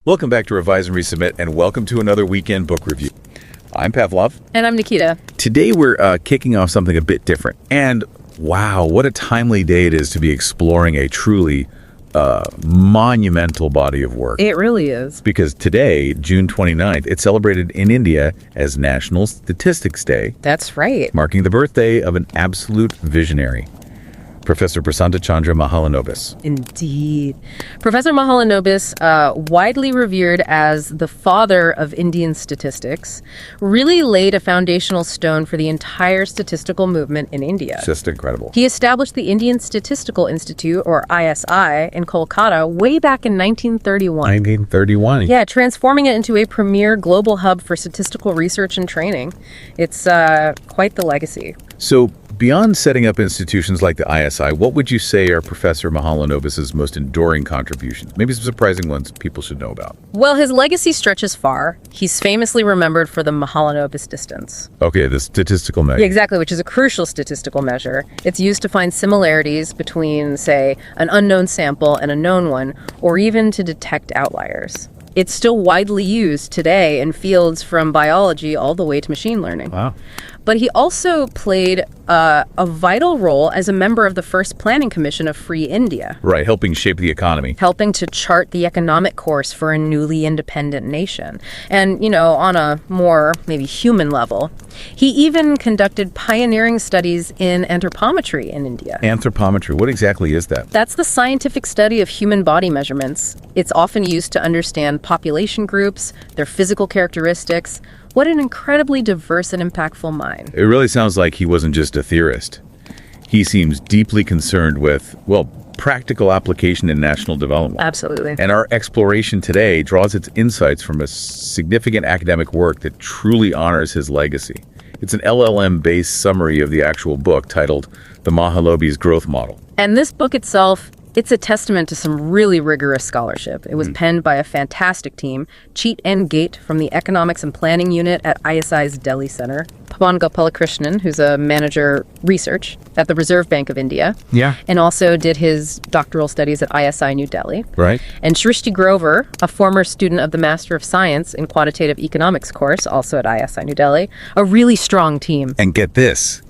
Welcome back to Revise and Resubmit, and welcome to another weekend book review. I'm Pavlov. And I'm Nikita. Today we're kicking off something a bit different. And wow, what a timely day it is to be exploring a truly monumental body of work. It really is. Because today, June 29th, it's celebrated in India as National Statistics Day. That's right. Marking the birthday of an absolute visionary, Professor Prasanta Chandra Mahalanobis. Indeed. Professor Mahalanobis, widely revered as the father of Indian statistics, really laid a foundational stone for the entire statistical movement in India. Just incredible. He established the Indian Statistical Institute, or ISI, in Kolkata way back in 1931. 1931. Yeah, transforming it into a premier global hub for statistical research and training. It's quite the legacy. So, beyond setting up institutions like the ISI, what would you say are Professor Mahalanobis' most enduring contributions? Maybe some surprising ones people should know about. Well, his legacy stretches far. He's famously remembered for the Mahalanobis distance. Okay, the statistical measure. Yeah, exactly, which is a crucial statistical measure. It's used to find similarities between, say, an unknown sample and a known one, or even to detect outliers. It's still widely used today in fields from biology all the way to machine learning. Wow. But he also played a vital role as a member of the first Planning Commission of Free India. Right, helping shape the economy. Helping to chart the economic course for a newly independent nation. And, you know, on a more maybe human level, he even conducted pioneering studies in anthropometry in India. Anthropometry, what exactly is that? That's the scientific study of human body measurements. It's often used to understand population groups, their physical characteristics. What an incredibly diverse and impactful mind. It really sounds like he wasn't just a theorist. He seems deeply concerned with, well, practical application in national development. Absolutely. And our exploration today draws its insights from a significant academic work that truly honors his legacy. It's an LLM-based summary of the actual book titled The Mahalanobis Growth Model. And this book itself, it's a testament to some really rigorous scholarship. It was penned by a fantastic team, Chetan Ghate from the Economics and Planning Unit at ISI's Delhi Center, Pawan Gopalakrishnan, who's a manager research at the Reserve Bank of India, and also did his doctoral studies at ISI New Delhi. Right. And Srishti Grover, a former student of the Master of Science in Quantitative Economics course, also at ISI New Delhi, a really strong team. And get this,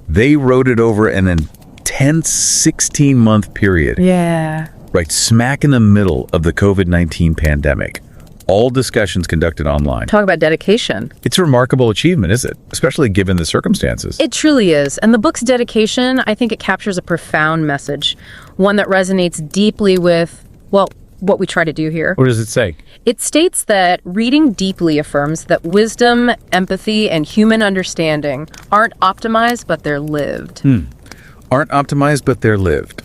they wrote it over an intense 16-month period. Yeah. Right smack in the middle of the COVID-19 pandemic. All discussions conducted online. Talk about dedication. It's a remarkable achievement, is it? Especially given the circumstances. It truly is. And the book's dedication, I think it captures a profound message, one that resonates deeply with, well, what we try to do here. What does it say? It states that reading deeply affirms that wisdom, empathy, and human understanding aren't optimized, but they're lived. Aren't optimized, but they're lived.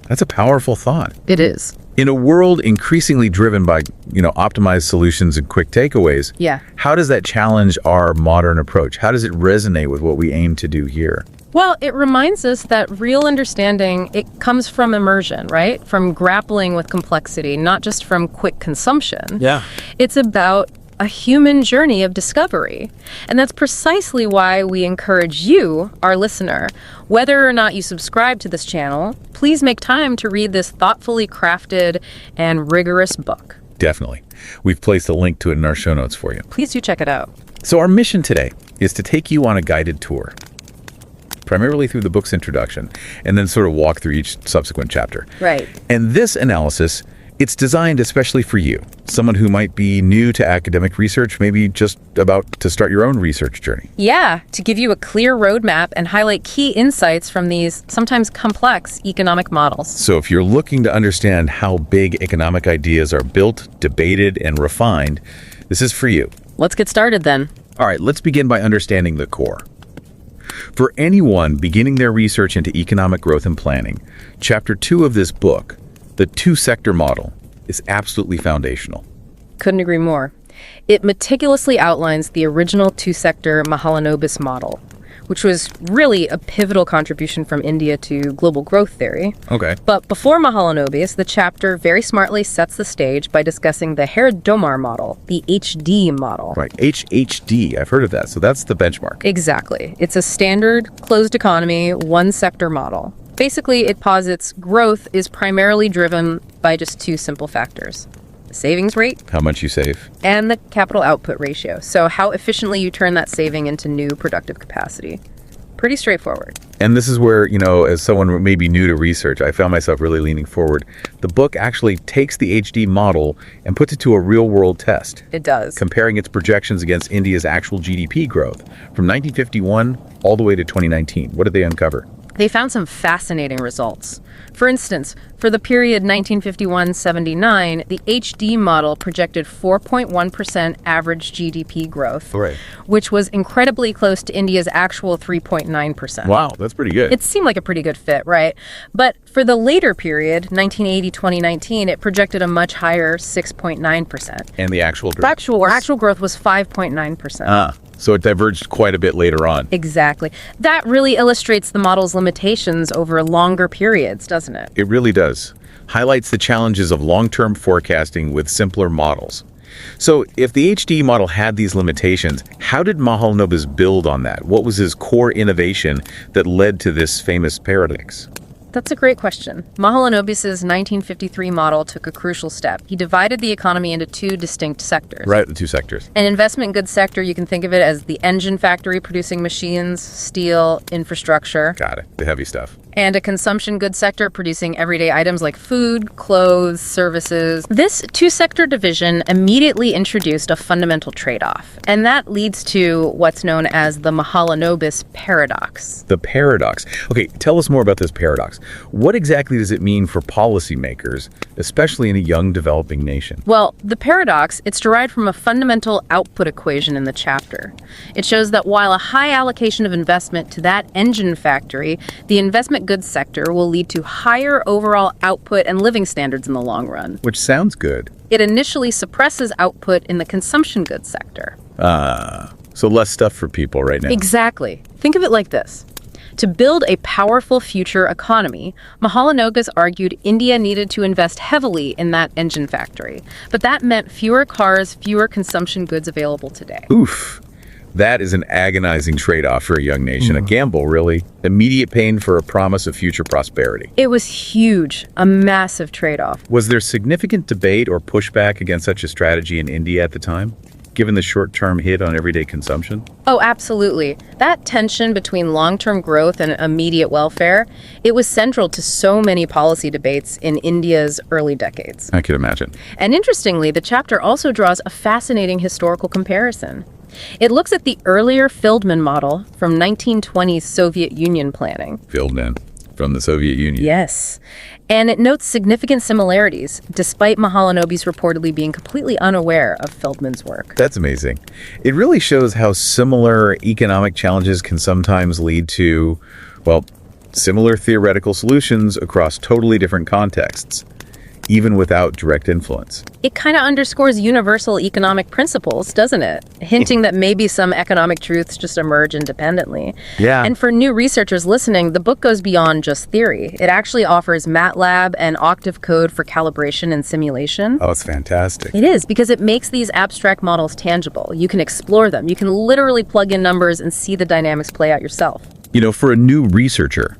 That's a powerful thought. It is. In a world increasingly driven by, optimized solutions and quick takeaways, how does that challenge our modern approach? How does it resonate with what we aim to do here? Well, it reminds us that real understanding, it comes from immersion, right? From grappling with complexity, not just from quick consumption. Yeah. It's about a human journey of discovery. And that's precisely why we encourage you, our listener, whether or not you subscribe to this channel, please make time to read this thoughtfully crafted and rigorous book. Definitely. We've placed a link to it in our show notes for you. Please do check it out. So our mission today is to take you on a guided tour, primarily through the book's introduction, and then sort of walk through each subsequent chapter. Right. And this analysis, it's designed especially for you, someone who might be new to academic research, maybe just about to start your own research journey. Yeah, to give you a clear roadmap and highlight key insights from these sometimes complex economic models. So if you're looking to understand how big economic ideas are built, debated, and refined, this is for you. Let's get started then. All right, let's begin by understanding the core. For anyone beginning their research into economic growth and planning, Chapter 2 of this book, the two-sector model, is absolutely foundational. Couldn't agree more. It meticulously outlines the original two-sector Mahalanobis model, which was really a pivotal contribution from India to global growth theory. Okay. But before Mahalanobis, the chapter very smartly sets the stage by discussing the Herod-Domar model, the HD model. Right, HHD, I've heard of that, so that's the benchmark. Exactly. It's a standard, closed economy, one-sector model. Basically, it posits growth is primarily driven by just two simple factors: savings rate, How much you save. and the capital output ratio. So how efficiently you turn that saving into new productive capacity. Pretty straightforward. And this is where, as someone maybe new to research, I found myself really leaning forward. The book actually takes the HD model and puts it to a real-world test, It does. comparing its projections against India's actual GDP growth from 1951 all the way to 2019. What did they uncover? They found some fascinating results. For instance, for the period 1951-79, the HD model projected 4.1% average GDP growth, Right. which was incredibly close to India's actual 3.9%. Wow, that's pretty good. It seemed like a pretty good fit, right? But for the later period, 1980-2019, it projected a much higher 6.9%. and the actual growth. Actual growth was 5.9%. So it diverged quite a bit later on. Exactly. That really illustrates the model's limitations over longer periods, doesn't it? It really does. Highlights the challenges of long-term forecasting with simpler models. So if the HD model had these limitations, how did Mahalanobis build on that? What was his core innovation that led to this famous paradox? That's a great question. Mahalanobis' 1953 model took a crucial step. He divided the economy into two distinct sectors. Right, the two sectors. An investment goods sector, you can think of it as the engine factory producing machines, steel, infrastructure. Got it, the heavy stuff. And a consumption goods sector producing everyday items like food, clothes, services. This two-sector division immediately introduced a fundamental trade-off, and that leads to what's known as the Mahalanobis paradox. The paradox. Okay, tell us more about this paradox. What exactly does it mean for policymakers, especially in a young developing nation? Well, the paradox, it's derived from a fundamental output equation in the chapter. It shows that while a high allocation of investment to that engine factory, the investment goods sector will lead to higher overall output and living standards in the long run. Which sounds good. It initially suppresses output in the consumption goods sector. So less stuff for people right now. Exactly. Think of it like this. To build a powerful future economy, Mahalanobis argued India needed to invest heavily in that engine factory. But that meant fewer cars, fewer consumption goods available today. Oof. That is an agonizing trade-off for a young nation. A gamble, really. Immediate pain for a promise of future prosperity. It was huge, a massive trade-off. Was there significant debate or pushback against such a strategy in India at the time, given the short-term hit on everyday consumption? Oh, absolutely. That tension between long-term growth and immediate welfare, it was central to so many policy debates in India's early decades. I could imagine. And interestingly, the chapter also draws a fascinating historical comparison. It looks at the earlier Feldman model from 1920s Soviet Union planning. Feldman from the Soviet Union. Yes. And it notes significant similarities, despite Mahalanobis reportedly being completely unaware of Feldman's work. That's amazing. It really shows how similar economic challenges can sometimes lead to, well, similar theoretical solutions across totally different contexts, even without direct influence. It kind of underscores universal economic principles, doesn't it? Hinting that maybe some economic truths just emerge independently. Yeah. And for new researchers listening, the book goes beyond just theory. It actually offers MATLAB and octave code for calibration and simulation. Oh, it's fantastic. It is, because it makes these abstract models tangible. You can explore them. You can literally plug in numbers and see the dynamics play out yourself. For a new researcher,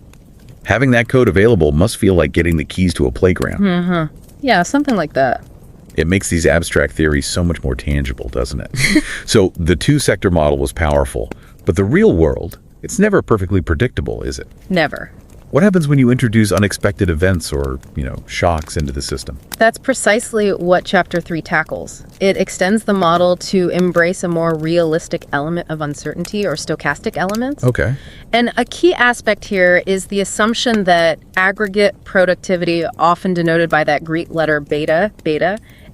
having that code available must feel like getting the keys to a playground. Yeah, something like that. It makes these abstract theories so much more tangible, doesn't it? So the two-sector model was powerful, but the real world, it's never perfectly predictable, is it? Never. What happens when you introduce unexpected events or, shocks into the system? That's precisely what Chapter 3 tackles. It extends the model to embrace a more realistic element of uncertainty, or stochastic elements. Okay. And a key aspect here is the assumption that aggregate productivity, often denoted by that Greek letter beta,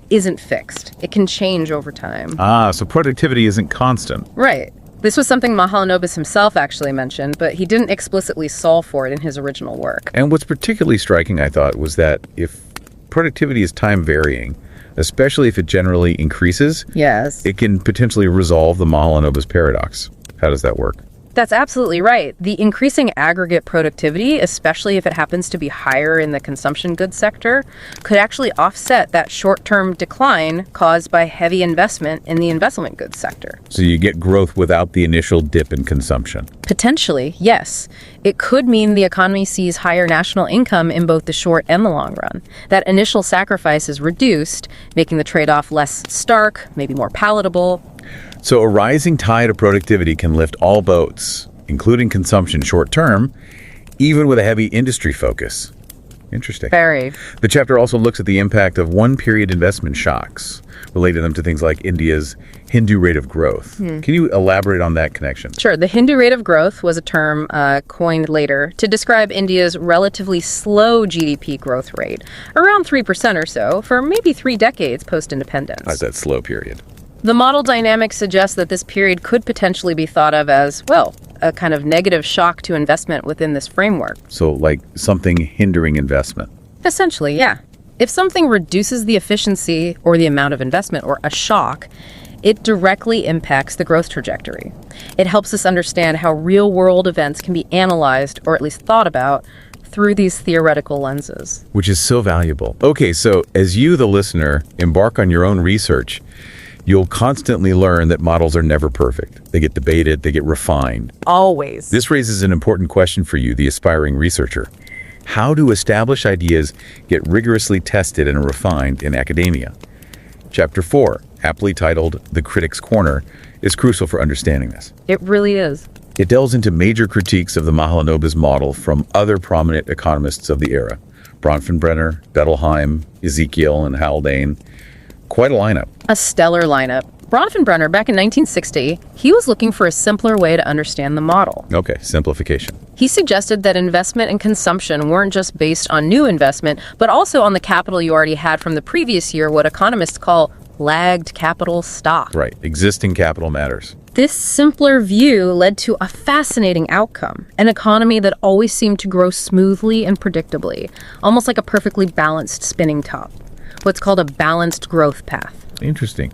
isn't fixed. It can change over time. So productivity isn't constant. Right. This was something Mahalanobis himself actually mentioned, but he didn't explicitly solve for it in his original work. And what's particularly striking, I thought, was that if productivity is time varying, especially if it generally increases, Yes. it can potentially resolve the Mahalanobis paradox. How does that work? That's absolutely right. The increasing aggregate productivity, especially if it happens to be higher in the consumption goods sector, could actually offset that short-term decline caused by heavy investment in the investment goods sector. So you get growth without the initial dip in consumption. Potentially, yes. It could mean the economy sees higher national income in both the short and the long run. That initial sacrifice is reduced, making the trade-off less stark, maybe more palatable. So a rising tide of productivity can lift all boats, including consumption short-term, even with a heavy industry focus. Interesting. Very. The chapter also looks at the impact of one-period investment shocks, relating them to things like India's Hindu rate of growth. Can you elaborate on that connection? Sure. The Hindu rate of growth was a term coined later to describe India's relatively slow GDP growth rate, around 3% or so, for maybe 3 decades post-independence. That's that slow period. The model dynamics suggests that this period could potentially be thought of as, well, a kind of negative shock to investment within this framework. So like something hindering investment. Essentially, yeah. If something reduces the efficiency or the amount of investment or a shock, it directly impacts the growth trajectory. It helps us understand how real-world events can be analyzed or at least thought about through these theoretical lenses. Which is so valuable. Okay, so as you, the listener, embark on your own research, you'll constantly learn that models are never perfect. They get debated, they get refined. Always. This raises an important question for you, the aspiring researcher. How do established ideas get rigorously tested and refined in academia? Chapter 4, aptly titled The Critic's Corner, is crucial for understanding this. It really is. It delves into major critiques of the Mahalanobis model from other prominent economists of the era. Bronfenbrenner, Bettelheim, Ezekiel, and Haldane. Quite a lineup. A stellar lineup. Bronfenbrenner, back in 1960, he was looking for a simpler way to understand the model. Okay, simplification. He suggested that investment and consumption weren't just based on new investment, but also on the capital you already had from the previous year, what economists call lagged capital stock. Right, existing capital matters. This simpler view led to a fascinating outcome, an economy that always seemed to grow smoothly and predictably, almost like a perfectly balanced spinning top. What's called a balanced growth path. Interesting.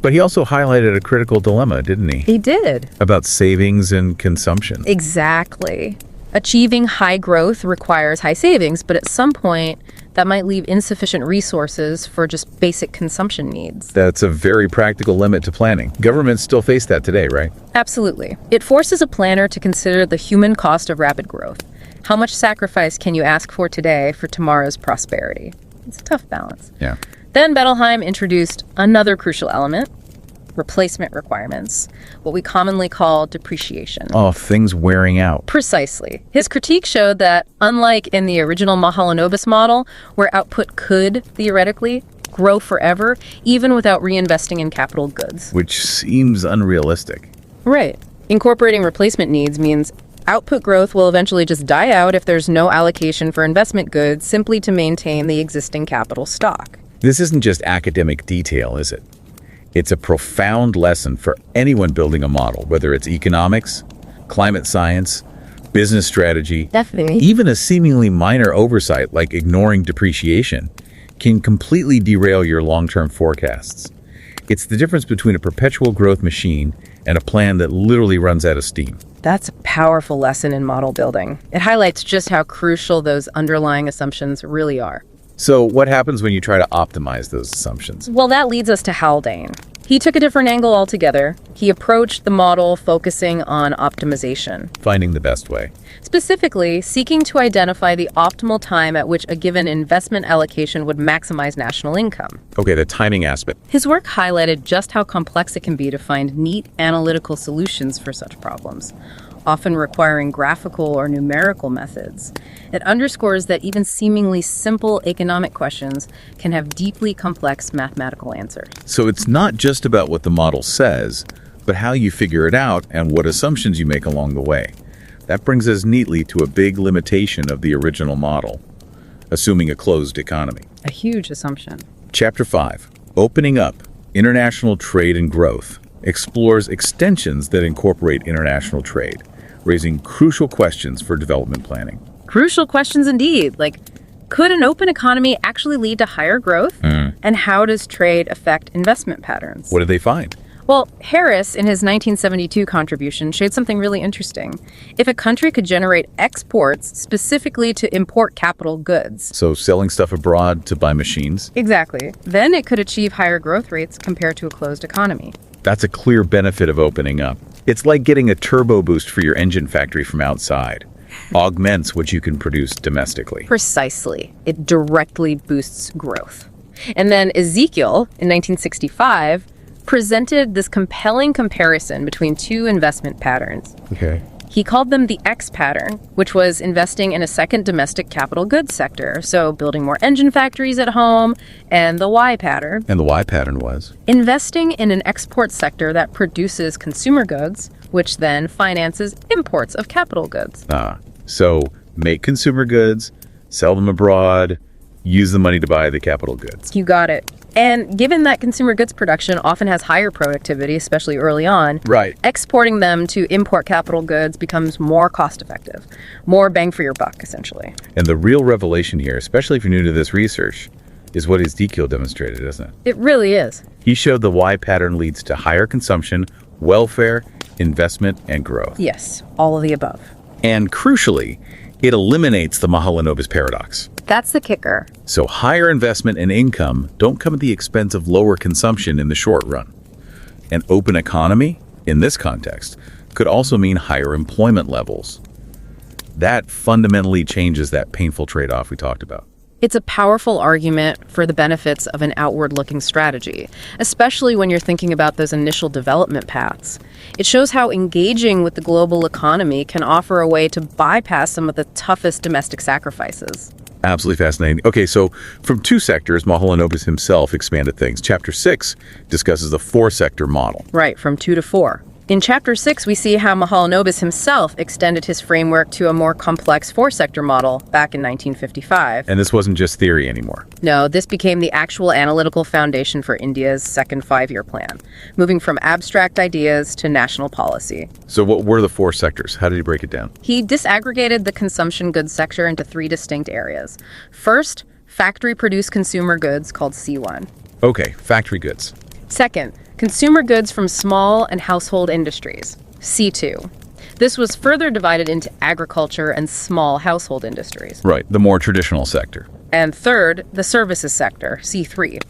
But he also highlighted a critical dilemma, didn't he? He did. About savings and consumption. Exactly. Achieving high growth requires high savings, but at some point, that might leave insufficient resources for just basic consumption needs. That's a very practical limit to planning. Governments still face that today, right? Absolutely. It forces a planner to consider the human cost of rapid growth. How much sacrifice can you ask for today for tomorrow's prosperity? It's a tough balance. Yeah. Then Bettelheim introduced another crucial element, replacement requirements, what we commonly call depreciation. Oh, things wearing out. Precisely. His critique showed that, unlike in the original Mahalanobis model, where output could, theoretically, grow forever, even without reinvesting in capital goods. Which seems unrealistic. Right. Incorporating replacement needs means output growth will eventually just die out if there's no allocation for investment goods simply to maintain the existing capital stock. This isn't just academic detail, is it? It's a profound lesson for anyone building a model, whether it's economics, climate science, business strategy. Definitely. Even a seemingly minor oversight like ignoring depreciation can completely derail your long-term forecasts. It's the difference between a perpetual growth machine and a plan that literally runs out of steam. That's a powerful lesson in model building. It highlights just how crucial those underlying assumptions really are. So what happens when you try to optimize those assumptions? Well, that leads us to Haldane. He took a different angle altogether. He approached the model focusing on optimization. Finding the best way. Specifically, seeking to identify the optimal time at which a given investment allocation would maximize national income. Okay, the timing aspect. His work highlighted just how complex it can be to find neat analytical solutions for such problems, often requiring graphical or numerical methods. It underscores that even seemingly simple economic questions can have deeply complex mathematical answers. So it's not just about what the model says, but how you figure it out and what assumptions you make along the way. That brings us neatly to a big limitation of the original model, assuming a closed economy. A huge assumption. Chapter 5, Opening Up, International Trade and Growth, explores extensions that incorporate international trade, raising crucial questions for development planning. Crucial questions indeed, like, could an open economy actually lead to higher growth? And how does trade affect investment patterns? What did they find? Well, Harris, in his 1972 contribution, showed something really interesting. If a country could generate exports specifically to import capital goods. So selling stuff abroad to buy machines? Exactly. Then it could achieve higher growth rates compared to a closed economy. That's a clear benefit of opening up. It's like getting a turbo boost for your engine factory from outside. Augments what you can produce domestically. Precisely. It directly boosts growth. And then Ezekiel, in 1965, presented this compelling comparison between two investment patterns. Okay. He called them the X pattern, which was investing in a second domestic capital goods sector, so building more engine factories at home, and the Y pattern. And the Y pattern was? Investing in an export sector that produces consumer goods, which then finances imports of capital goods. So make consumer goods, sell them abroad, use the money to buy the capital goods. You got it. And given that consumer goods production often has higher productivity, especially early on, Right. exporting them to import capital goods becomes more cost-effective, more bang for your buck, essentially. And the real revelation here, especially if you're new to this research, is what Ezekiel demonstrated, isn't it? It really is. He showed the Y pattern leads to higher consumption, welfare, investment, and growth. Yes, all of the above. And crucially, it eliminates the Mahalanobis paradox. That's the kicker. So higher investment and income don't come at the expense of lower consumption in the short run. An open economy, in this context, could also mean higher employment levels. That fundamentally changes that painful trade-off we talked about. It's a powerful argument for the benefits of an outward-looking strategy, especially when you're thinking about those initial development paths. It shows how engaging with the global economy can offer a way to bypass some of the toughest domestic sacrifices. Absolutely fascinating. Okay, so from two sectors, Mahalanobis himself expanded things. Chapter 6 discusses the four-sector model. Right, from 2 to 4. In Chapter 6, we see how Mahalanobis himself extended his framework to a more complex four-sector model back in 1955. And this wasn't just theory anymore. No, this became the actual analytical foundation for India's second five-year plan, moving from abstract ideas to national policy. So what were the four sectors? How did he break it down? He disaggregated the consumption goods sector into three distinct areas. First, factory-produced consumer goods called C1. Okay, factory goods. Second, consumer goods from small and household industries, C2. This was further divided into agriculture and small household industries. Right, the more traditional sector. And third, the services sector, C3,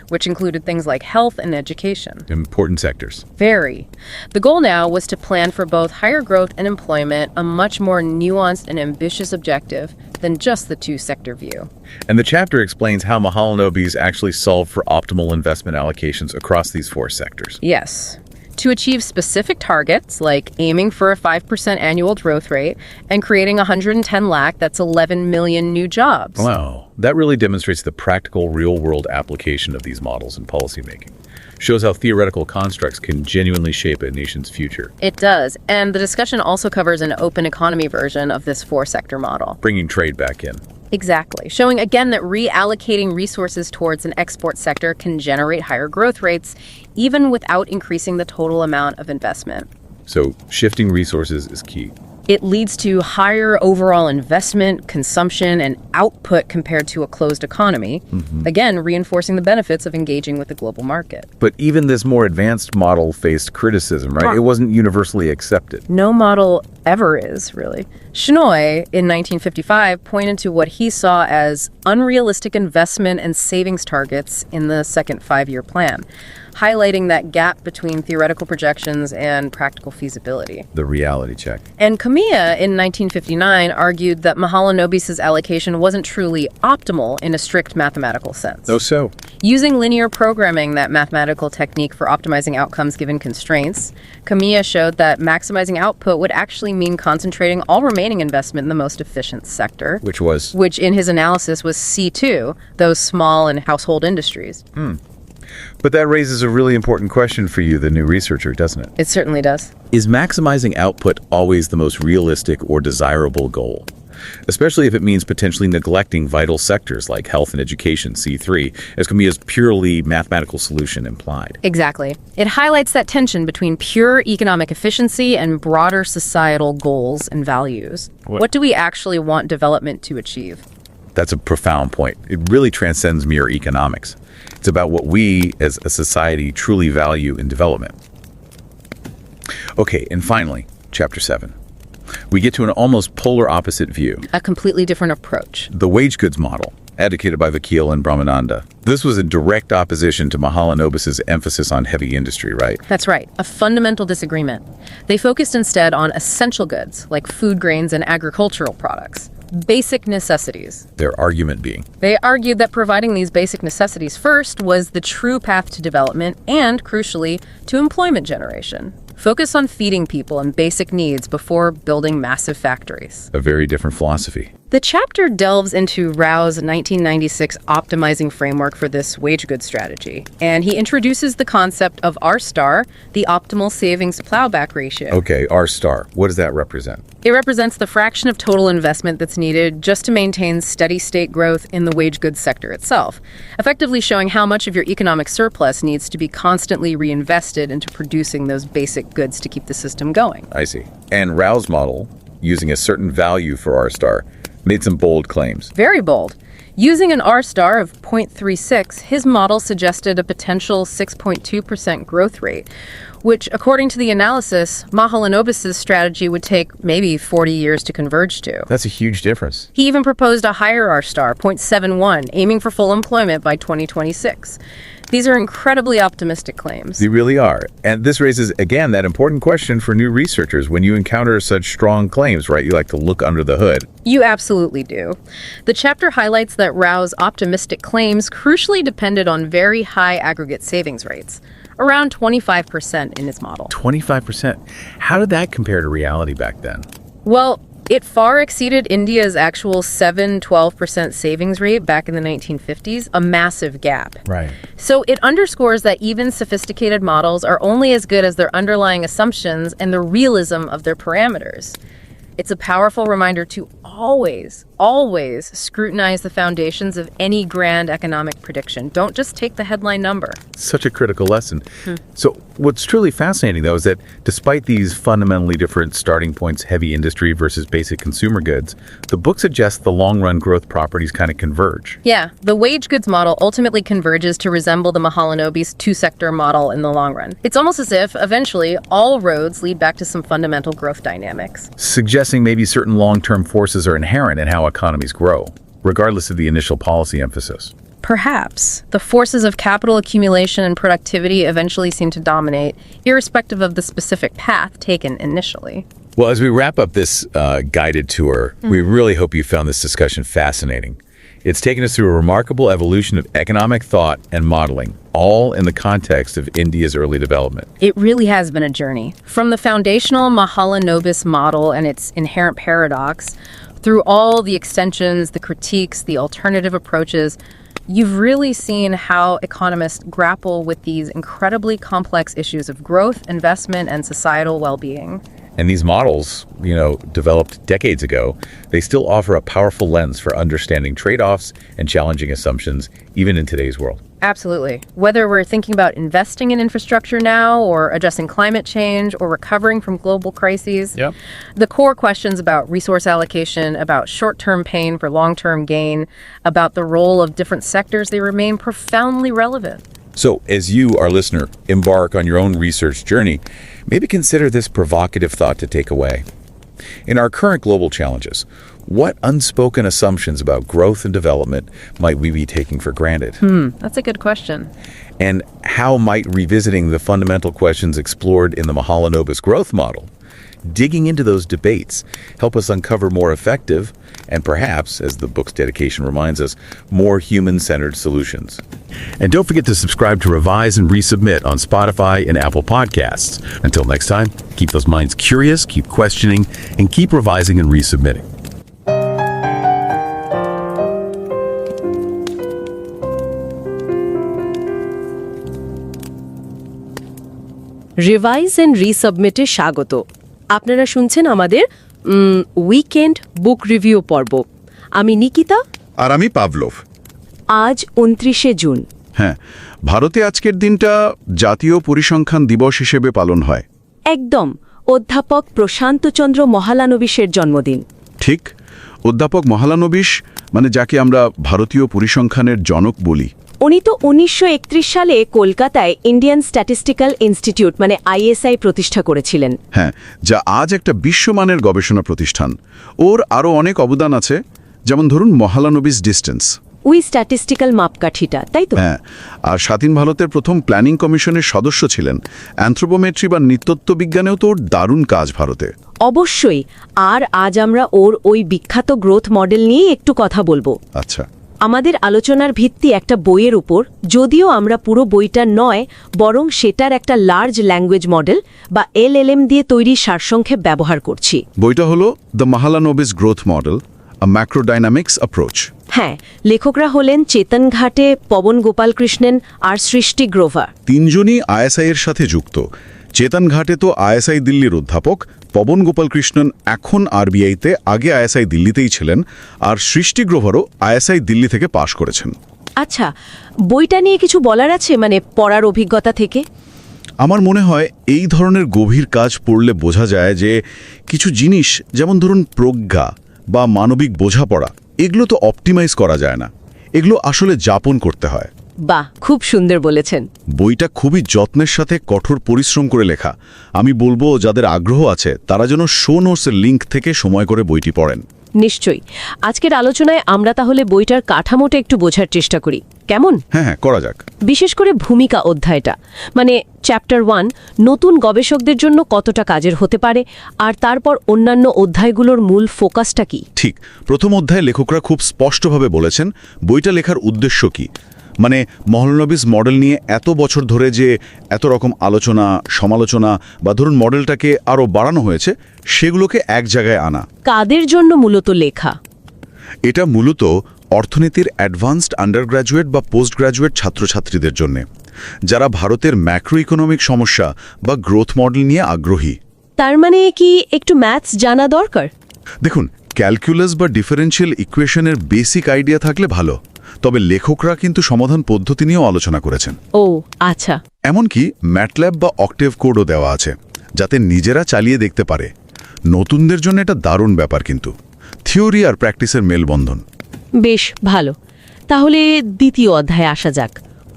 which included things like health and education. Important sectors. Very. The goal now was to plan for both higher growth and employment, a much more nuanced and ambitious objective than just the two-sector view. And the chapter explains how Mahalanobis actually solved for optimal investment allocations across these four sectors. Yes. To achieve specific targets, like aiming for a 5% annual growth rate and creating 110 lakh, that's 11 million new jobs. Wow. That really demonstrates the practical, real-world application of these models in policymaking. Shows how theoretical constructs can genuinely shape a nation's future. It does. And the discussion also covers an open economy version of this four-sector model. Bringing trade back in. Exactly. Showing again that reallocating resources towards an export sector can generate higher growth rates, even without increasing the total amount of investment. So shifting resources is key. It leads to higher overall investment, consumption, and output compared to a closed economy, again, reinforcing the benefits of engaging with the global market. But even this more advanced model faced criticism, right? It wasn't universally accepted. No model ever is, really. Shenoy, in 1955, pointed to what he saw as unrealistic investment and savings targets in the second five-year plan, highlighting that gap between theoretical projections and practical feasibility. The reality check. And Kamiya, in 1959, argued that Mahalanobis' allocation wasn't truly optimal in a strict mathematical sense. Oh, so? Using linear programming, that mathematical technique for optimizing outcomes given constraints, Kamiya showed that maximizing output would actually mean concentrating all remaining investment in the most efficient sector. Which in his analysis was C2, those small and household industries. But that raises a really important question for you, the new researcher, doesn't it? It certainly does. Is maximizing output always the most realistic or desirable goal? Especially if it means potentially neglecting vital sectors like health and education, C3, as Kamiya's purely mathematical solution implied. Exactly. It highlights that tension between pure economic efficiency and broader societal goals and values. What do we actually want development to achieve? That's a profound point. It really transcends mere economics. It's about what we as a society truly value in development. Okay, and finally, Chapter 7. We get to an almost polar opposite view. A completely different approach. The wage goods model, advocated by Vakil and Brahmananda. This was in direct opposition to Mahalanobis' emphasis on heavy industry, right? That's right, a fundamental disagreement. They focused instead on essential goods, like food grains and agricultural products. Basic necessities. Their argument being? They argued that providing these basic necessities first was the true path to development and, crucially, to employment generation. Focus on feeding people and basic needs before building massive factories. A very different philosophy. The chapter delves into Rao's 1996 optimizing framework for this wage goods strategy, and he introduces the concept of R-star, the optimal savings plowback ratio. Okay, R-star. What does that represent? It represents the fraction of total investment that's needed just to maintain steady state growth in the wage goods sector itself, effectively showing how much of your economic surplus needs to be constantly reinvested into producing those basic goods to keep the system going. I see. And Rao's model, using a certain value for R-star, made some bold claims. Very bold. Using an R-star of 0.36, his model suggested a potential 6.2% growth rate, which, according to the analysis, Mahalanobis' strategy would take maybe 40 years to converge to. That's a huge difference. He even proposed a higher R-star, 0.71, aiming for full employment by 2026. These are incredibly optimistic claims. They really are. And this raises, again, that important question for new researchers. When you encounter such strong claims, right, you like to look under the hood. You absolutely do. The chapter highlights that Rao's optimistic claims crucially depended on very high aggregate savings rates, around 25% in his model. 25%? How did that compare to reality back then? Well, it far exceeded India's actual 7-12% savings rate back in the 1950s, a massive gap. Right. So it underscores that even sophisticated models are only as good as their underlying assumptions and the realism of their parameters. It's a powerful reminder to always scrutinize the foundations of any grand economic prediction. Don't just take the headline number. Such a critical lesson. So what's truly fascinating, though, is that despite these fundamentally different starting points, heavy industry versus basic consumer goods, the book suggests the long-run growth properties kind of converge. Yeah, the wage goods model ultimately converges to resemble the Mahalanobis two-sector model in the long run. It's almost as if, eventually, all roads lead back to some fundamental growth dynamics. Suggesting maybe certain long-term forces are inherent in how economies grow, regardless of the initial policy emphasis. Perhaps. The forces of capital accumulation and productivity eventually seem to dominate, irrespective of the specific path taken initially. Well, as we wrap up this guided tour, we really hope you found this discussion fascinating. It's taken us through a remarkable evolution of economic thought and modeling, all in the context of India's early development. It really has been a journey. From the foundational Mahalanobis model and its inherent paradox, through all the extensions, the critiques, the alternative approaches, you've really seen how economists grapple with these incredibly complex issues of growth, investment, and societal well-being. And these models, developed decades ago, they still offer a powerful lens for understanding trade-offs and challenging assumptions, even in today's world. Absolutely. Whether we're thinking about investing in infrastructure now, or addressing climate change, or recovering from global crises, the core questions about resource allocation, about short-term pain for long-term gain, about the role of different sectors, they remain profoundly relevant. So, as you, our listener, embark on your own research journey, maybe consider this provocative thought to take away. In our current global challenges, what unspoken assumptions about growth and development might we be taking for granted? That's a good question. And how might revisiting the fundamental questions explored in the Mahalanobis Growth Model, digging into those debates, help us uncover more effective and perhaps, as the book's dedication reminds us, more human-centered solutions. And don't forget to subscribe to Revise and Resubmit on Spotify and Apple Podcasts. Until next time, keep those minds curious, keep questioning, and keep revising and resubmitting. Revise and রিসাবমিটে স্বাগত। আপনারা শুনছেন আমাদের weekend বুক review পর্ব। আমি নিকিতা আর আমি Pavlov. আজ 29শে June. হ্যাঁ, ভারতে আজকের দিনটা জাতীয় পরিসংখ্যান দিবস হিসেবে পালন হয়। একদম, অধ্যাপক প্রশান্ত চন্দ্র মহালানবিশের জন্মদিন। ঠিক, অধ্যাপক মহালানবিশ, মানে যাকে আমরা ভারতীয় পরিসংখ্যানের জনক বলি, উনি তো 1931 সালে কলকাতায় ইন্ডিয়ান স্ট্যাটিস্টিক্যাল ইনস্টিটিউট মানে আইএসআই প্রতিষ্ঠা করেছিলেন। হ্যাঁ, যা আজ একটা বিশ্বমানের গবেষণা প্রতিষ্ঠান। ওর আরও অনেক অবদান আছে, যেমন ধরুন মহালানোবিস ডিস্টেন্স, ওই স্ট্যাটিস্টিক্যাল মাপকাঠিটা, তাই তো? হ্যাঁ, আর স্বাধীন ভারতের প্রথম প্ল্যানিং কমিশনের সদস্য ছিলেন। অ্যানথ্রোপোমেট্রি বা নৃতত্ব বিজ্ঞানেও তো ওর দারুণ কাজ ভারতে। অবশ্যই। আর আজ আমরা ওর ওই বিখ্যাত গ্রোথ মডেল নিয়ে একটু কথা বলবো। আচ্ছা, আমাদের আলোচনার ভিত্তি একটা বইয়ের উপর, যদিও আমরা পুরো বইটা নয় বরং সেটার একটা লার্জ ল্যাঙ্গুয়েজ মডেল বা এলএলএম দিয়ে তৈরি সারসংক্ষেপ ব্যবহার করছি। বইটা হলো the Mahalanobis growth model, a macrodynamics approach. হ্যাঁ, লেখকরা হলেন চেতন ঘাটে, পবন গোপালকৃষ্ণন আর সৃষ্টি গ্রোভার। তিনজনই আইএসআই এর সাথে যুক্ত। চেতন ঘাটে তো আইএসআই দিল্লির অধ্যাপক, পবন গোপালকৃষ্ণন এখন আরবিআইতে, আগে আইএসআই দিল্লিতেই ছিলেন, আর সৃষ্টি গ্রোভারও আইএসআই দিল্লি থেকে পাশ করেছেন। আচ্ছা, বইটা নিয়ে কিছু বলার আছে, মানে পড়ার অভিজ্ঞতা থেকে? আমার মনে হয় এই ধরনের গভীর কাজ পড়লে বোঝা যায় যে কিছু জিনিস, যেমন ধরুন প্রজ্ঞা বা মানবিক বোঝাপড়া, এগুলো তো অপটিমাইজ করা যায় না, এগুলো আসলে যাপন করতে হয়। বাহ, খুব সুন্দর বলেছেন। বইটা খুবই যত্নের সাথে কঠোর পরিশ্রম করে লেখা। আমি বলবো যাদের আগ্রহ আছে তারা যেন শো নোটসের লিঙ্ক থেকে সময় করে বইটি পড়েন। নিশ্চয়ই। আজকের আলোচনায় আমরা তাহলে বইটার কাঠামোটা একটু বোঝার চেষ্টা করি, কেমন? হ্যাঁ, করা যাক। বিশেষ করে ভূমিকা অধ্যায়টা, মানে চ্যাপ্টার 1 নতুন গবেষকদের জন্য কতটা কাজের হতে পারে, আর তারপর অন্যান্য অধ্যায়গুলোর মূল ফোকাসটা কি। ঠিক, প্রথম অধ্যায়ে লেখকরা খুব স্পষ্টভাবে বলেছেন বইটা লেখার উদ্দেশ্য কি। মানে মহালানোবিস মডেল নিয়ে এত বছর ধরে যে এত রকম আলোচনা সমালোচনা বা ধরুন মডেলটাকে আরও বাড়ানো হয়েছে, সেগুলোকে এক জায়গায় আনা। কাদের জন্য মূলত লেখা? এটা মূলত অর্থনীতির অ্যাডভান্সড আন্ডারগ্র্যাজুয়েট বা পোস্ট গ্র্যাজুয়েট ছাত্রছাত্রীদের জন্য, যারা ভারতের ম্যাক্রো ইকোনমিক সমস্যা বা গ্রোথ মডেল নিয়ে আগ্রহী। তার মানে কি একটু ম্যাথস জানা দরকার? দেখুন, ক্যালকুলাস বা ডিফারেন্সিয়াল ইকুয়েশনের বেসিক আইডিয়া থাকলে ভালো, তবে লেখকরা কিন্তু সমাধান পদ্ধতি নিয়েও আলোচনা করেছেন। ও আচ্ছা। এমনকি ম্যাটল্যাব বা অক্টেভ কোডও দেওয়া আছে, যাতে নিজেরা চালিয়ে দেখতে পারে। নতুনদের জন্য এটা দারুণ ব্যাপার, কিন্তু থিওরি আর প্র্যাকটিসের মেলবন্ধন। বেশ ভালো। তাহলে দ্বিতীয় অধ্যায়ে আসা যাক,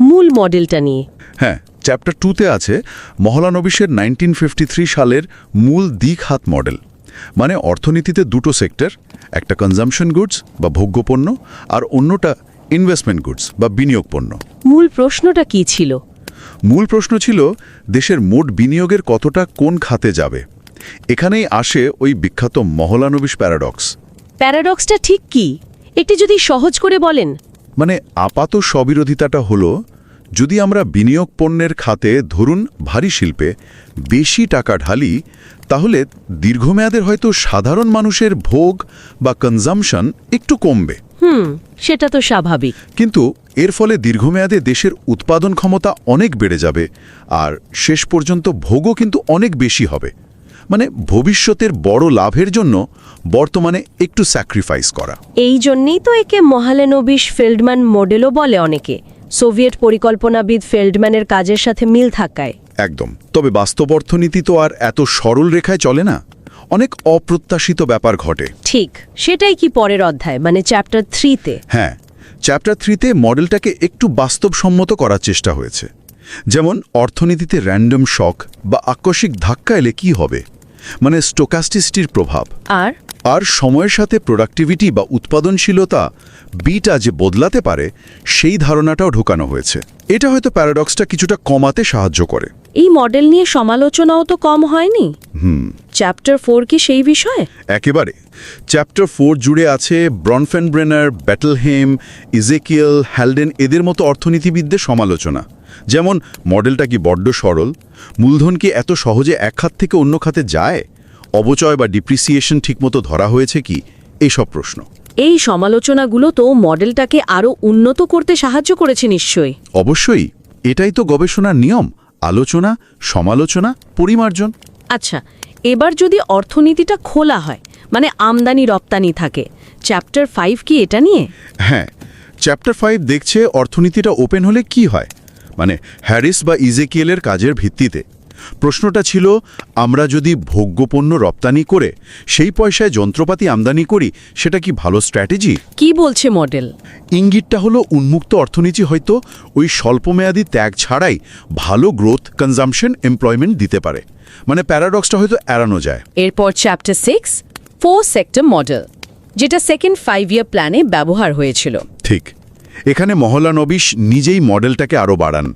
মূল মডেলটা নিয়ে। হ্যাঁ, চ্যাপ্টার 2তে আছে মহালানোবিসের 1953 সালের মূল দ্বিঘাত মডেল। মানে অর্থনীতিতে দুটো সেক্টর, একটা কনজাম্পশন গুডস বা ভোগ্যপণ্য আর অন্যটা ইনভেস্টমেন্ট গুডস বা বিনিয়োগ পণ্য। মূল প্রশ্নটা কি ছিল? মূল প্রশ্ন ছিল দেশের মোট বিনিয়োগের কতটা কোন খাতে যাবে। এখানেই আসে ওই বিখ্যাত মহালানোবিস প্যারাডক্স। প্যারাডক্সটা ঠিক কি, একটি যদি সহজ করে বলেন। মানে আপাত স্ববিরোধিতাটা হলো, যদি আমরা বিনিয়োগ পণ্যের খাতে, ধরুন ভারী শিল্পে, বেশি টাকা ঢালি, তাহলে দীর্ঘমেয়াদের হয়তো সাধারণ মানুষের ভোগ বা কনজাম্পশন একটু কমবে। সেটা তো স্বাভাবিক। কিন্তু এর ফলে দীর্ঘমেয়াদে দেশের উৎপাদন ক্ষমতা অনেক বেড়ে যাবে, আর শেষ পর্যন্ত ভোগও কিন্তু অনেক বেশি হবে। মানে ভবিষ্যতের বড় লাভের জন্য বর্তমানে একটু স্যাক্রিফাইস করা। এই জন্যই তো একে মহালানোবিস ফেল্ডম্যান মডেলও বলে অনেকে, সোভিয়েত পরিকল্পনাবিদ ফেল্ডম্যানের কাজের সাথে মিল থাকায়। একদম। তবে বাস্তব অর্থনীতি তো আর এত সরল রেখায় চলে না, অনেক অপ্রত্যাশিত ব্যাপার ঘটে। ঠিক, সেটাই কি পরের অধ্যায়, মানে চ্যাপ্টার 3তে? হ্যাঁ, চ্যাপ্টার 3তে মডেলটাকে একটু বাস্তবসম্মত করার চেষ্টা হয়েছে। যেমন অর্থনীতিতে র্যান্ডম শক বা আকস্মিক ধাক্কা এলে কি হবে, মানে স্টোকাস্টিসিটির প্রভাব, আর সময়ের সাথে প্রোডাক্টিভিটি বা উৎপাদনশীলতা বিটা যে বদলাতে পারে, সেই ধারণাটাও ঢোকানো হয়েছে। এটা হয়তো প্যারাডক্সটা কিছুটা কমাতে সাহায্য করে। এই মডেল নিয়ে সমালোচনাও তো কম হয়নি। চ্যাপ্টার 4 কি সেই বিষয়ে? একেবারে। চ্যাপ্টার 4 জুড়ে আছে ব্রনফেনব্রেনার, ব্যাটলহেম, ইজেকিয়েল, হ্যালডেন এদের মতো অর্থনীতিবিদদের সমালোচনা। যেমন মডেলটা কি বড্ড সরল, মূলধন কি এত সহজে এক খাত থেকে অন্য খাতে যায়, অবচয় বা ডিপ্রিসিয়েশন ঠিকমতো ধরা হয়েছে কি, এইসব প্রশ্ন। এই সমালোচনাগুলো তো মডেলটাকে আরও উন্নত করতে সাহায্য করেছে নিশ্চয়ই। অবশ্যই, এটাই তো গবেষণার নিয়ম, আলোচনা, সমালোচনা, পরিমার্জন। আচ্ছা, এবার যদি অর্থনীতিটা খোলা হয়, মানে আমদানি রপ্তানি থাকে, চ্যাপ্টার 5 কি এটা নিয়ে? হ্যাঁ, চ্যাপ্টার 5 দেখছে অর্থনীতিটা ওপেন হলে কি হয়, মানে হ্যারিস বা ইজেকিয়েলের কাজের ভিত্তিতে। প্রশ্নটা ছিল, আমরা যদি ভোগ্যপণ্য রপ্তানি করে সেই পয়সায় যন্ত্রপাতি আমদানি করি, সেটা কি ভালো স্ট্র্যাটেজি? কি বলছে মডেল? ইঙ্গিতটা হলো উন্মুক্ত অর্থনীতি হয়তো ওই স্বল্পমেয়াদী ত্যাগ ছাড়াই ভালো গ্রোথ, কনজাম্পশন, এমপ্লয়মেন্ট দিতে পারে। মানে প্যারাডক্সটা হয়তো এড়ানো যায়। এরপর চ্যাপ্টার 6, 4 সেক্টর মডেল, যেটা সেকেন্ড 5 ইয়ার প্ল্যানে ব্যবহার হয়েছিল। ঠিক। এখানে মহলানবিশ নিজেই মডেলটাকে আরও বাড়ান।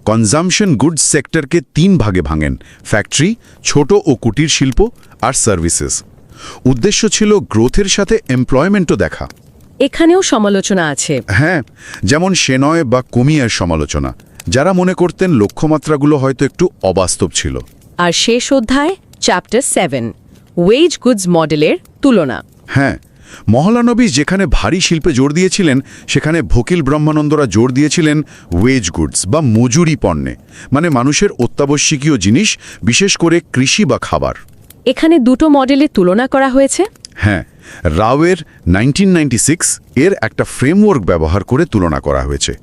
কনজাম্পশন গুডস সেক্টরকে 3 ভাগে ভাঙেন: ফ্যাক্টরি, ছোট ও কুটির শিল্প আর সার্ভিসেস। উদ্দেশ্য ছিল গ্রোথের সাথে এমপ্লয়মেন্টও দেখা। এখানেও সমালোচনা আছে। হ্যাঁ, যেমন সেনয় বা কমিয়ার সমালোচনা, যারা মনে করতেন লক্ষ্যমাত্রাগুলো হয়তো একটু অবাস্তব ছিল। আর শেষ অধ্যায় চ্যাপ্টার 7, ওয়েজ গুডস মডেলের তুলনা। হ্যাঁ, মহলানবিশ যেখানে ভারী শিল্পে জোর দিয়েছিলেন, সেখানে ভকিল ব্রহ্মানন্দরা জোর দিয়েছিলেন ওয়েজ গুডস বা মজুরি পণ্যে, মানে মানুষের অত্যাবশ্যকীয় জিনিস, বিশেষ করে কৃষি বা খাবার। এখানে দুটো মডেলের তুলনা করা হয়েছে। হ্যাঁ, রাওয়ের 1996 এর একটা ফ্রেমওয়ার্ক ব্যবহার করে তুলনা করা হয়েছে।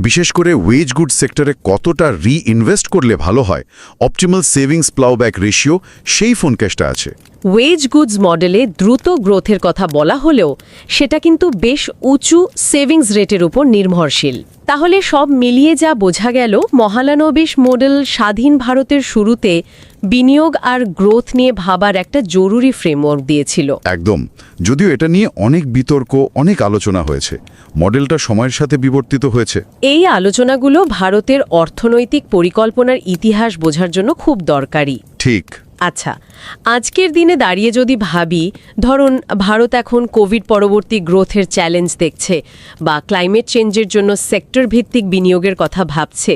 বিশেষ করে ওয়েজ গুড সেক্টরে কতটা রিইনভেস্ট করলে ভালো হয়, অপটিমাল সেভিংস প্লাউব্যাক রেশিও, সেই ফোনকেসটা আছে। ওয়েজ গুডস মডেলে দ্রুত গ্রোথের কথা বলা হলেও সেটা কিন্তু বেশ উঁচু সেভিংস রেটের উপর নির্ভরশীল। তাহলে সব মিলিয়ে যা বোঝা গেল, মহালানবিশ মডেল স্বাধীন ভারতের শুরুতে বিনিয়োগ আর গ্রোথ নিয়ে ভাবার একটা জরুরি ফ্রেমওয়ার্ক দিয়েছিল। একদম। যদিও এটা নিয়ে অনেক বিতর্ক, অনেক আলোচনা হয়েছে। মডেলটা সময়ের সাথে বিবর্তিত হয়েছে। এই আলোচনাগুলো ভারতের অর্থনৈতিক পরিকল্পনার ইতিহাস বোঝার জন্য খুব দরকারি। ঠিক। আচ্ছা, আজকের দিনে দাঁড়িয়ে যদি ভাবি, ধরুন ভারত এখন কোভিড পরবর্তী গ্রোথের চ্যালেঞ্জ দেখছে বা ক্লাইমেট চেঞ্জের জন্য সেক্টর ভিত্তিক বিনিয়োগের কথা ভাবছে,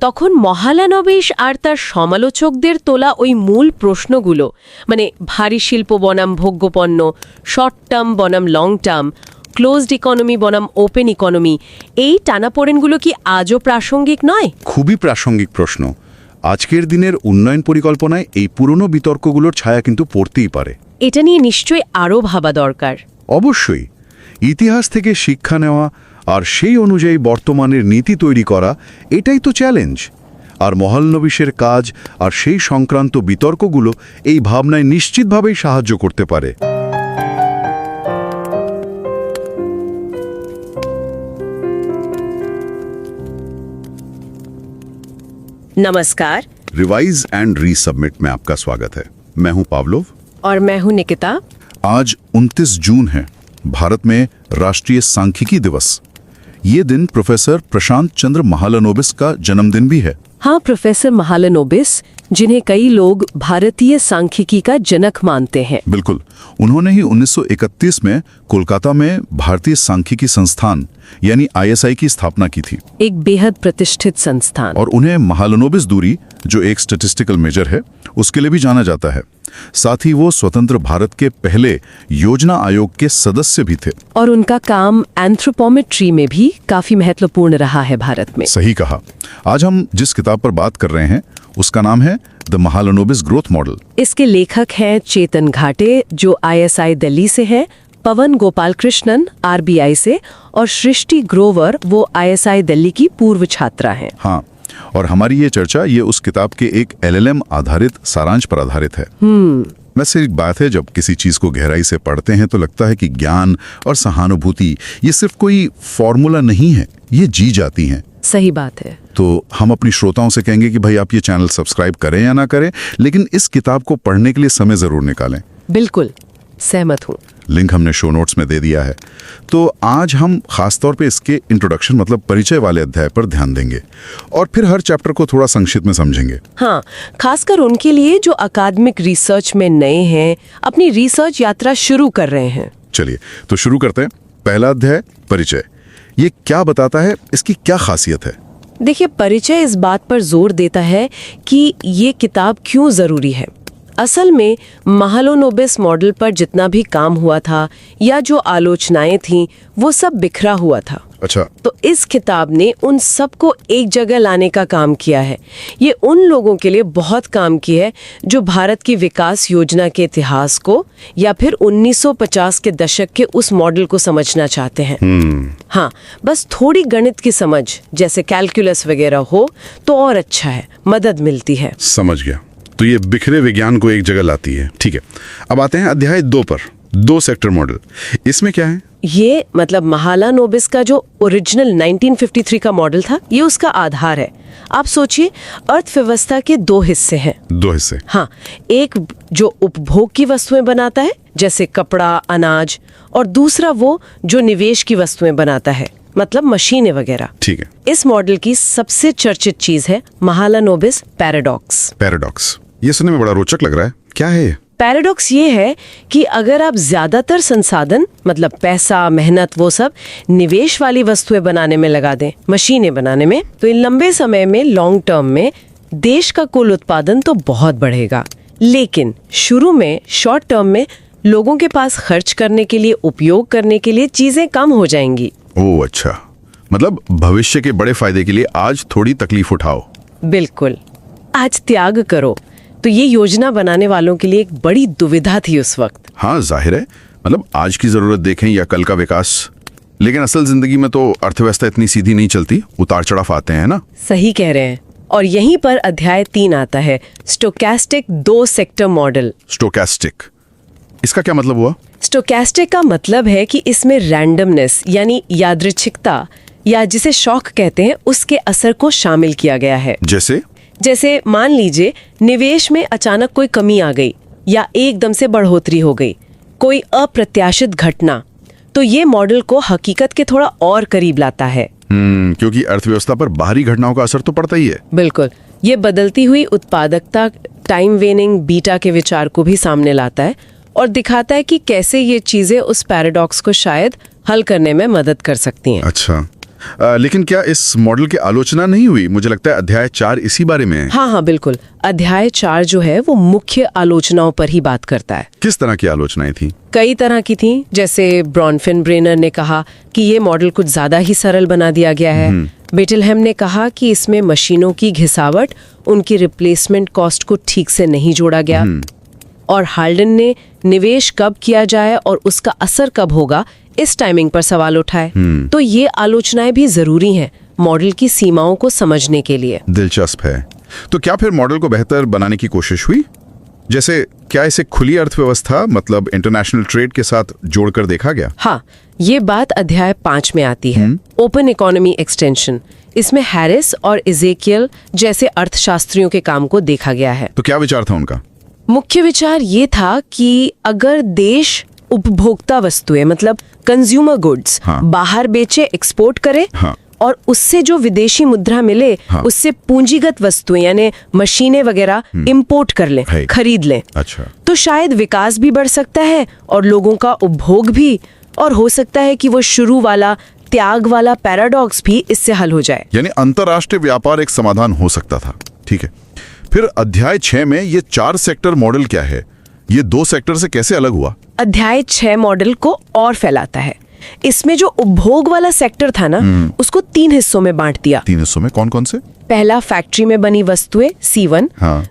তখন মহালানবিশ আর তার সমালোচকদের তোলা ওই মূল প্রশ্নগুলো, মানে ভারী শিল্প বনাম ভোগ্যপণ্য, শর্ট টার্ম বনাম লং টার্ম, ক্লোজড ইকোনমি বনাম ওপেন ইকোনমি, এই টানাপোড়েনগুলো কি আজও প্রাসঙ্গিক নয়? খুবই প্রাসঙ্গিক প্রশ্ন। আজকের দিনের উন্নয়ন পরিকল্পনায় এই পুরনো বিতর্কগুলোর ছায়া কিন্তু পড়তেই পারে। এটা নিয়ে নিশ্চয়ই আরও ভাবা দরকার। অবশ্যই। ইতিহাস থেকে শিক্ষা নেওয়া আর সেই অনুযায়ী বর্তমানের নীতি তৈরি করা, এটাই তো চ্যালেঞ্জ। আর মহালানবিশের কাজ আর সেই সংক্রান্ত বিতর্কগুলো এই ভাবনায় নিশ্চিতভাবেই সাহায্য করতে পারে। नमस्कार। रिवाइज एंड रीसबमिट में आपका स्वागत है। मैं हूं पावलोव और मैं हूं निकिता। आज 29 जून है, भारत में राष्ट्रीय सांख्यिकी दिवस। ये दिन प्रोफेसर प्रशांत चंद्र महालनोबिस का जन्मदिन भी है। हाँ, प्रोफेसर महालनोबिस, जिन्हें कई लोग भारतीय सांख्यिकी का जनक मानते हैं। बिल्कुल। उन्होंने ही 1931 में कोलकाता में भारतीय सांख्यिकी संस्थान यानी ISI की स्थापना की थी। एक बेहद प्रतिष्ठित संस्थान। और उन्हें महालनोबिस दूरी, जो एक स्टैटिस्टिकल मेजर है, उसके लिए भी जाना जाता है। साथ ही वो स्वतंत्र भारत के पहले योजना आयोग के सदस्य भी थे। और उनका काम एंथ्रोपोमेट्री में भी काफी महत्वपूर्ण रहा है भारत में। सही कहा। आज हम जिस किताब पर बात कर रहे हैं उसका नाम है द महालनोबिस ग्रोथ मॉडल। इसके लेखक हैं चेतन घाटे, जो ISI दिल्ली से हैं, पवन गोपालकृष्णन RBI से, और सृष्टि ग्रोवर, वो ISI दिल्ली की पूर्व छात्रा हैं। हाँ, और हमारी ये चर्चा ये उस किताब के एक LLM आधारित सारांश पर आधारित है। वैसे एक बात है, जब किसी चीज को गहराई से पढ़ते हैं तो लगता है कि ज्ञान और सहानुभूति ये सिर्फ कोई फॉर्मूला नहीं है, ये जी जाती हैं। सही बात है। तो हम अपनी श्रोताओं से कहेंगे कि भाई आप ये चैनल सब्सक्राइब करें या ना करें, लेकिन इस किताब को पढ़ने के लिए समय जरूर निकालें। बिल्कुल सहमत हूँ। लिंक हमने शो नोट्स में दे दिया है। तो आज हम खासतौर पे इसके इंट्रोडक्शन मतलब परिचय वाले अध्याय पर ध्यान देंगे और फिर हर चैप्टर को थोड़ा संक्षिप्त में समझेंगे। हाँ, खासकर उनके लिए जो अकादमिक रिसर्च में नए हैं, अपनी रिसर्च यात्रा शुरू कर रहे हैं। चलिए तो शुरू करते हैं। पहला अध्याय, परिचय। ये क्या बताता है, इसकी क्या खासियत है? देखिए, परिचय इस बात पर जोर देता है कि ये किताब क्यों जरूरी है। असल में महालनोबिस मॉडल पर जितना भी काम हुआ था या जो आलोचनाएं थीं, वो सब बिखरा हुआ था। अच्छा। तो इस किताब ने उन सबको एक जगह लाने का काम किया है। ये उन लोगों के लिए बहुत काम की है जो भारत की विकास योजना के इतिहास को या फिर 1950 के दशक के उस मॉडल को समझना चाहते हैं। हाँ, बस थोड़ी गणित की समझ जैसे कैलकुलस वगैरह हो तो और अच्छा है, मदद मिलती है। समझ गया। तो ये बिखरे विज्ञान को एक जगह लाती है। ठीक है, अब आते हैं अध्याय 2 पर, 2 सेक्टर मॉडल। इसमें क्या है? ये मतलब महालानोबिस का जो ओरिजिनल 1953 का मॉडल था, ये उसका आधार है। आप सोचिए, अर्थव्यवस्था के 2 हिस्से हैं। 2 हिस्से? हाँ, एक जो उपभोग की वस्तुएं बनाता है जैसे कपड़ा, अनाज, और दूसरा वो जो निवेश की वस्तुएं बनाता है मतलब मशीनें वगैरह। ठीक है। इस मॉडल की सबसे चर्चित चीज है महालानोबिस पैराडॉक्स। पैराडॉक्स, ये सुनने में बड़ा रोचक लग रहा है। क्या है ये? पैराडॉक्स ये है कि अगर आप ज्यादातर संसाधन मतलब पैसा, मेहनत, वो सब निवेश वाली वस्तुएं बनाने में लगा दें, मशीनें बनाने में, तो इन लंबे समय में, लॉन्ग टर्म में देश का कुल उत्पादन तो बहुत बढ़ेगा, लेकिन शुरू में, शॉर्ट टर्म में लोगों के पास खर्च करने के लिए, उपयोग करने के लिए चीजें कम हो जाएंगी। ओह अच्छा, मतलब भविष्य के बड़े फायदे के लिए आज थोड़ी तकलीफ उठाओ। बिल्कुल, आज त्याग करो। तो ये योजना बनाने वालों के लिए एक बड़ी दुविधा थी उस वक्त। हाँ, जाहिर है, मतलब आज की जरूरत देखें या कल का विकास। लेकिन असल जिंदगी में तो अर्थव्यवस्था इतनी सीधी नहीं चलती, उतार चढ़ाव आते हैं ना। सही कह रहे हैं। और यहीं पर अध्याय 3 आता है, स्टोकेस्टिक 2 सेक्टर मॉडल। स्टोकेस्टिक, इसका क्या मतलब हुआ? स्टोकेस्टिक का मतलब है कि इसमें रैंडमनेस यानी यादृच्छिकता या जिसे शॉक कहते हैं, उसके असर को शामिल किया गया है। जैसे मान लीजिए निवेश में अचानक कोई कमी आ गई या एकदम से बढ़ोतरी हो गई, कोई अप्रत्याशित घटना, तो ये मॉडल को हकीकत के थोड़ा और करीब लाता है। क्योंकि अर्थव्यवस्था पर बाहरी घटनाओं का असर तो पड़ता ही है। बिल्कुल, ये बदलती हुई उत्पादकता, टाइम वेनिंग, बीटा के विचार को भी सामने लाता है और दिखाता है कि कैसे ये चीजें उस पैराडॉक्स को शायद हल करने में मदद कर सकती हैं। अच्छा, लेकिन क्या इस मॉडल की आलोचना नहीं हुई? मुझे लगता है अध्याय 4 इसी बारे में है। हाँ, बिल्कुल। अध्याय 4 जो है वो मुख्य आलोचनाओं पर ही बात करता है। किस तरह की आलोचनाएं थी? कई तरह की थी। जैसे ब्रॉनफिन-ब्रेनर ने कहा कि ये मॉडल कुछ ज्यादा ही सरल बना दिया गया है। बेटलहैम ने कहा कि इसमें मशीनों की घिसावट, उनकी रिप्लेसमेंट कॉस्ट को ठीक से नहीं जोड़ा गया। और हाल्डन ने निवेश कब किया जाए और उसका असर कब होगा, इस टाइमिंग पर सवाल उठाए। तो ये आलोचनाएं भी जरूरी हैं मॉडल की सीमाओं को समझने के लिए। दिलचस्प है। तो क्या फिर मॉडल को बेहतर बनाने की कोशिश हुई? जैसे क्या इसे खुली अर्थव्यवस्था मतलब इंटरनेशनल ट्रेड के साथ जोड़कर देखा गया? हाँ, ये बात अध्याय 5 में आती है, ओपन इकोनॉमी एक्सटेंशन। इसमें हैरिस और इजेकियल जैसे अर्थशास्त्रियों के काम को देखा गया है। तो क्या विचार था उनका? मुख्य विचार ये था कि अगर देश उपभोक्ता वस्तुएं मतलब कंज्यूमर गुड्स बाहर बेचे, एक्सपोर्ट करे, और उससे जो विदेशी मुद्रा मिले उससे पूंजीगत वस्तुएं यानी मशीनें वगैरह इंपोर्ट कर लें, खरीद लें। अच्छा। तो शायद विकास भी बढ़ सकता है और लोगों का उपभोग भी, और हो सकता है कि वो शुरू वाला त्याग वाला पैराडॉक्स भी इससे हल हो जाए। यानी अंतर्राष्ट्रीय व्यापार एक समाधान हो सकता था। ठीक है, फिर अध्याय 6 में ये 4 सेक्टर मॉडल क्या है? ये 2 सेक्टर से कैसे अलग हुआ? अध्याय 6 मॉडल को और फैलाता है। इसमें जो उपभोग वाला सेक्टर था ना, उसको 3 हिस्सों में बांट दिया। 3 हिस्सों में कौन कौन से? पहला फैक्ट्री में बनी वस्तुएं C1,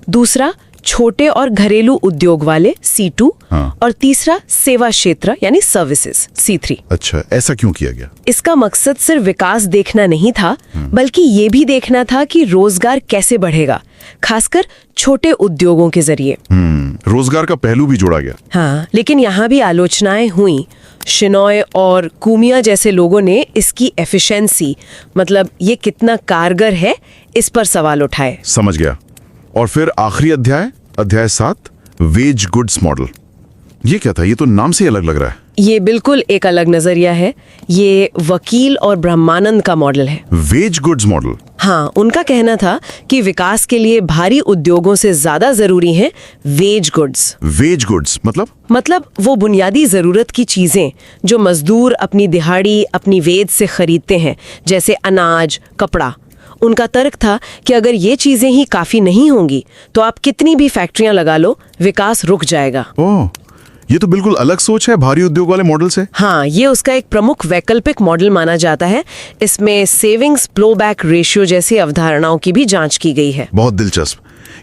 दूसरा छोटे और घरेलू उद्योग वाले C2, और तीसरा सेवा क्षेत्र यानी सर्विसेज C3। अच्छा, ऐसा क्यों किया गया? इसका मकसद सिर्फ विकास देखना नहीं था, बल्कि ये भी देखना था कि रोजगार कैसे बढ़ेगा, खासकर छोटे उद्योगों के जरिए। रोजगार का पहलू भी जोड़ा गया। हाँ, लेकिन यहाँ भी आलोचनाएं हुई। शिनॉय और कुमिया जैसे लोगों ने इसकी एफिशिएंसी मतलब ये कितना कारगर है, इस पर सवाल उठाए। समझ गया। और फिर आखिरी अध्याय 7, वेज गुड्स मॉडल। ये क्या था? ये तो नाम से अलग लग रहा है। ये बिल्कुल एक अलग नजरिया है। ये वकील और ब्रह्मानंद का मॉडल है। Wage goods model? हाँ, उनका कहना था कि विकास के लिए भारी उद्योगों से ज्यादा जरूरी है वेज गुड्स। वेज गुड्स मतलब वो बुनियादी जरूरत की चीजें जो मजदूर अपनी दिहाड़ी, अपनी वेज से खरीदते हैं, जैसे अनाज, कपड़ा। उनका तर्क था कि अगर ये चीजें ही काफी नहीं होंगी तो आप कितनी भी फैक्ट्रियां लगा लो, विकास रुक जाएगा। ओह, ये तो बिल्कुल अलग सोच है भारी उद्योग वाले मॉडल से। हाँ, ये उसका एक प्रमुख वैकल्पिक मॉडल माना जाता है। इसमें सेविंग्स फ्लोबैक रेशियो जैसी अवधारणाओं की भी जांच की गई है। बहुत दिलचस्प।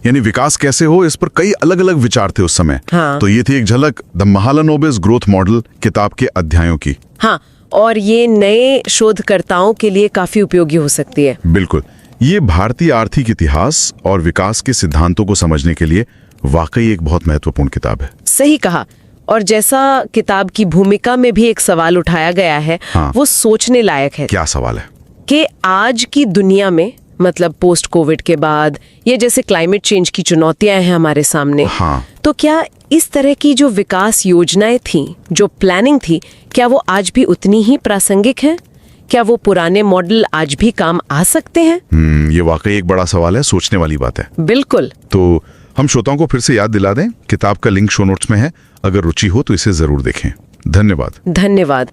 यानी विकास कैसे हो, इस पर कई अलग अलग विचार थे उस समय। हाँ। तो ये थी एक झलक द महालनोबिस ग्रोथ मॉडल किताब के अध्यायों की। हाँ, और ये नए शोधकर्ताओं के लिए काफी उपयोगी हो सकती है। बिल्कुल, ये भारतीय आर्थिक इतिहास और विकास के सिद्धांतों को समझने के लिए वाकई एक बहुत महत्वपूर्ण किताब है। सही कहा। और जैसा किताब की भूमिका में भी एक सवाल उठाया गया है, हाँ। वो सोचने लायक है। क्या सवाल है? कि आज की दुनिया में, मतलब पोस्ट कोविड के बाद, ये जैसे क्लाइमेट चेंज की चुनौतियां हैं हमारे सामने, हाँ। तो क्या इस तरह की जो विकास योजनाएं थी, जो प्लानिंग थी, क्या वो आज भी उतनी ही प्रासंगिक है? क्या वो पुराने मॉडल आज भी काम आ सकते हैं? ये वाकई एक बड़ा सवाल है, सोचने वाली बात है। बिल्कुल। तो हम श्रोताओं को फिर से याद दिला दें, किताब का लिंक शो नोट्स में है, अगर रुचि हो तो इसे जरूर देखें। धन्यवाद। धन्यवाद।